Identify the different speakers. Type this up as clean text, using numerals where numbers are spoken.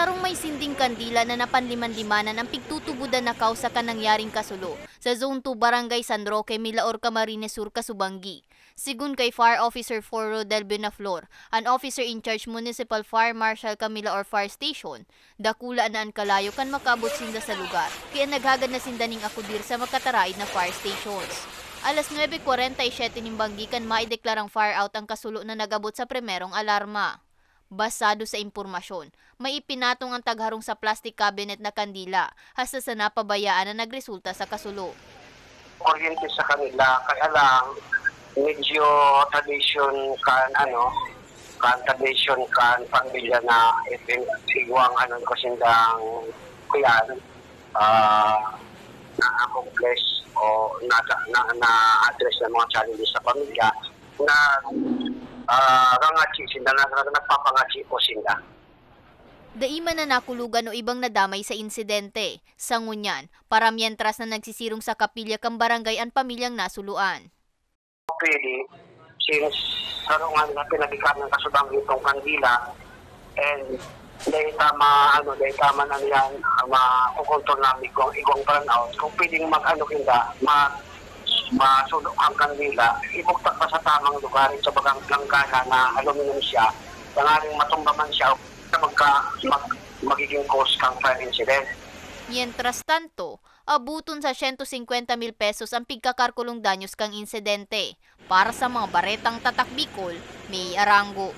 Speaker 1: Klarong may sinding kandila na napanliman-limanan ang pigtutubudan na kausa ka nangyaring kasulo sa Zone 2 Barangay San Roque, Milaor, Camarines Sur, Kasubanggi. Sigun kay Fire Officer 4 Rodel Benaflor, an officer in charge Municipal Fire Marshal Milaor Fire Station, dakula na ang kalayo kan makaabot sinda sa lugar, kaya naghagad na sindaning akudir sa makataraid na fire stations. Alas 9:47 nimbanggi kan maideklarang fire out ang kasulo na nagabot sa primerong alarma. Basado sa impormasyon, may ipinatong ang tagharong sa plastic cabinet na kandila hasta sa napabayaan na nagresulta sa kasulo.
Speaker 2: Oriente sa kanila, kaya lang medyo tradition kan pamilya na iguang ko sindang kuyan na-accomplish o na-address ng mga challenges sa pamilya na rangachi sila, nagpapangachi po sila.
Speaker 1: Daiman na nakulugan o ibang nadamay sa insidente. Sa ngunyan, para mientras na nagsisirong sa kapilya kang barangay ang pamilyang nasuluan.
Speaker 2: Pwede, since sarungan na pinagikam ng kasubang itong kandila, and dahil tama na niyan, makukontrol namin kung igong burnout, kung pwedeng masulok ang kandila, ibuktak pa sa tamang lugar sa bagang langgana na aluminum siya, tangaring matumbaman siya magiging cause kang fire incident.
Speaker 1: Mientras tanto, abuton sa 150,000 pesos ang pigkakarkulong danyos kang insidente. Para sa mga baretang tatak Bicol, May Arango.